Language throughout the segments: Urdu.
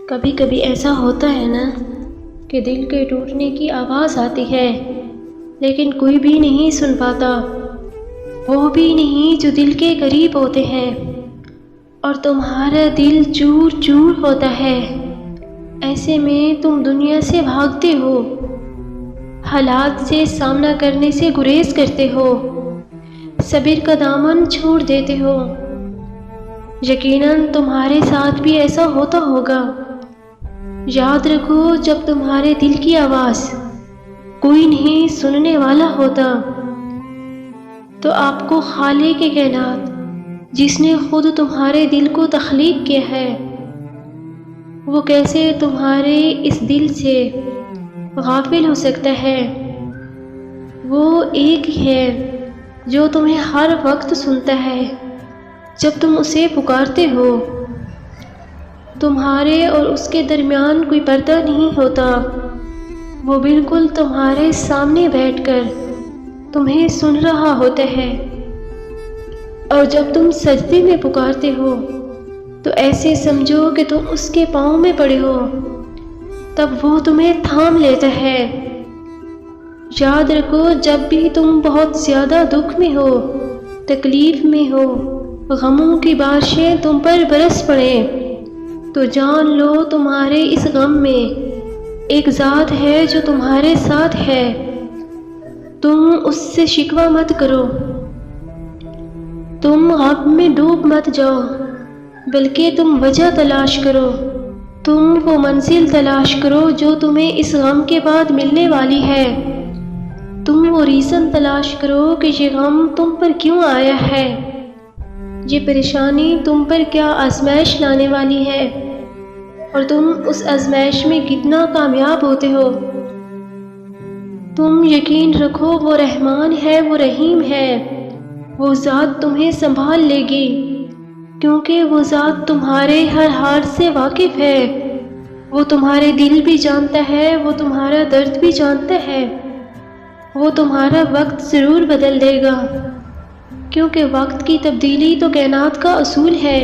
کبھی کبھی ایسا ہوتا ہے نا کہ دل کے ٹوٹنے کی آواز آتی ہے لیکن کوئی بھی نہیں سن پاتا، وہ بھی نہیں جو دل کے قریب ہوتے ہیں، اور تمہارا دل چور چور ہوتا ہے۔ ایسے میں تم دنیا سے بھاگتے ہو، حالات سے سامنا کرنے سے گریز کرتے ہو، صبر کا دامن چھوڑ دیتے ہو۔ یقیناً تمہارے ساتھ بھی ایسا ہوتا ہوگا۔ یاد رکھو، جب تمہارے دل کی آواز کوئی نہیں سننے والا ہوتا تو آپ کو خالق کائنات، جس نے خود تمہارے دل کو تخلیق کیا ہے، وہ کیسے تمہارے اس دل سے غافل ہو سکتا ہے؟ وہ ایک ہے جو تمہیں ہر وقت سنتا ہے جب تم اسے پکارتے ہو۔ تمہارے اور اس کے درمیان کوئی پردہ نہیں ہوتا، وہ بالکل تمہارے سامنے بیٹھ کر تمہیں سن رہا ہوتا ہے، اور جب تم سجدے میں پکارتے ہو تو ایسے سمجھو کہ تم اس کے پاؤں میں پڑے ہو، تب وہ تمہیں تھام لیتا ہے۔ یاد رکھو، جب بھی تم بہت زیادہ دکھ میں ہو، تکلیف میں ہو، غموں کی بارشیں تم پر برس پڑیں، تو جان لو تمہارے اس غم میں ایک ذات ہے جو تمہارے ساتھ ہے۔ تم اس سے شکوہ مت کرو، تم غم میں ڈوب مت جاؤ، بلکہ تم وجہ تلاش کرو، تم وہ منزل تلاش کرو جو تمہیں اس غم کے بعد ملنے والی ہے۔ تم وہ ریزن تلاش کرو کہ یہ غم تم پر کیوں آیا ہے، یہ پریشانی تم پر کیا آزمائش لانے والی ہے، اور تم اس آزمائش میں کتنا کامیاب ہوتے ہو۔ تم یقین رکھو، وہ رحمان ہے، وہ رحیم ہے، وہ ذات تمہیں سنبھال لے گی، کیونکہ وہ ذات تمہارے ہر حال سے واقف ہے۔ وہ تمہارے دل بھی جانتا ہے، وہ تمہارا درد بھی جانتا ہے۔ وہ تمہارا وقت ضرور بدل دے گا، کیونکہ وقت کی تبدیلی تو کائنات کا اصول ہے۔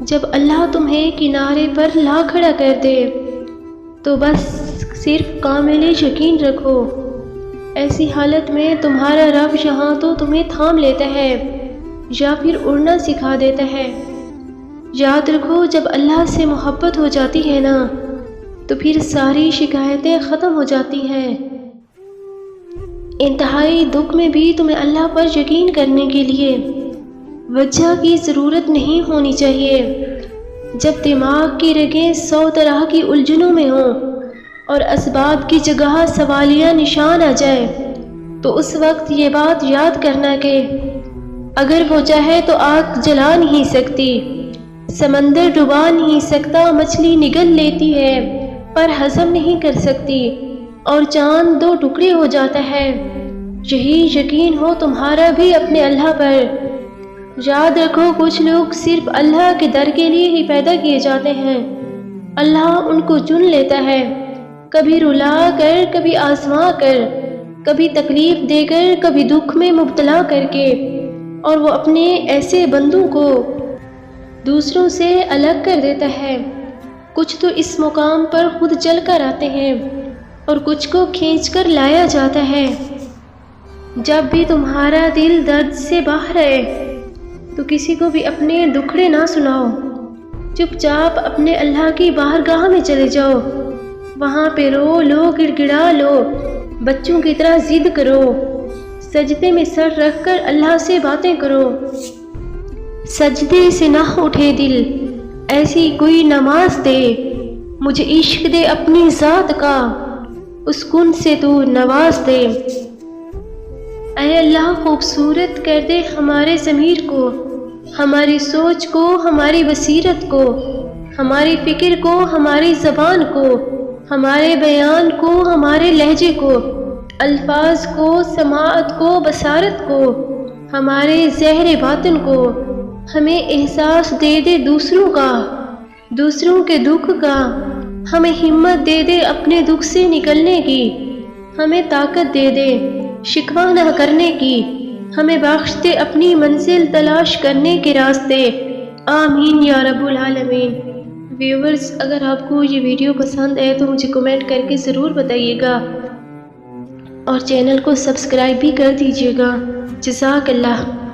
جب اللہ تمہیں کنارے پر لا کھڑا کر دے تو بس صرف کامل یقین رکھو، ایسی حالت میں تمہارا رب یہاں تو تمہیں تھام لیتا ہے یا پھر اڑنا سکھا دیتا ہے۔ یاد رکھو، جب اللہ سے محبت ہو جاتی ہے نا تو پھر ساری شکایتیں ختم ہو جاتی ہیں۔ انتہائی دکھ میں بھی تمہیں اللہ پر یقین کرنے کے لیے وجہ کی ضرورت نہیں ہونی چاہیے۔ جب دماغ کی رگیں 100 طرح کی الجھنوں میں ہوں اور اسباب کی جگہ سوالیہ نشان آ جائے تو اس وقت یہ بات یاد کرنا کہ اگر وہ چاہے تو آگ جلا نہیں سکتی، سمندر ڈبا نہیں سکتا، مچھلی نگل لیتی ہے پر ہضم نہیں کر سکتی، اور چاند 2 ٹکڑے ہو جاتا ہے۔ یہی یقین ہو تمہارا بھی اپنے اللہ پر۔ یاد رکھو، کچھ لوگ صرف اللہ کے در کے لیے ہی پیدا کیے جاتے ہیں، اللہ ان کو چن لیتا ہے، کبھی رلا کر، کبھی آزما کر، کبھی تکلیف دے کر، کبھی دکھ میں مبتلا کر کے، اور وہ اپنے ایسے بندوں کو دوسروں سے الگ کر دیتا ہے۔ کچھ تو اس مقام پر خود چل کر آتے ہیں اور کچھ کو کھینچ کر لایا جاتا ہے۔ جب بھی تمہارا دل درد سے باہر ہے تو کسی کو بھی اپنے دکھڑے نہ سناؤ، چپ چاپ اپنے اللہ کی بارگاہ میں چلے جاؤ، وہاں پہ رو لو، گڑ گڑا لو، بچوں کی طرح ضد کرو، سجدے میں سر رکھ کر اللہ سے باتیں کرو۔ سجدے سے نہ اٹھے دل، ایسی کوئی نماز دے، مجھے عشق دے اپنی ذات کا، اس کن سے تو نواز دے۔ اے اللہ، خوبصورت کر دے ہمارے ضمیر کو، ہماری سوچ کو، ہماری بصیرت کو، ہماری فکر کو، ہماری زبان کو، ہمارے بیان کو، ہمارے لہجے کو، الفاظ کو، سماعت کو، بصارت کو، ہمارے ظاہر باطن کو۔ ہمیں احساس دے دے دوسروں کا، دوسروں کے دکھ کا، ہمیں ہمت دے دے اپنے دکھ سے نکلنے کی، ہمیں طاقت دے دے شکوہ نہ کرنے کی، ہمیں بخش دے اپنی منزل تلاش کرنے کے راستے۔ آمین یا رب العالمین۔ ویورز، اگر آپ کو یہ ویڈیو پسند ہے تو مجھے کمنٹ کر کے ضرور بتائیے گا اور چینل کو سبسکرائب بھی کر دیجیے گا۔ جزاک اللہ۔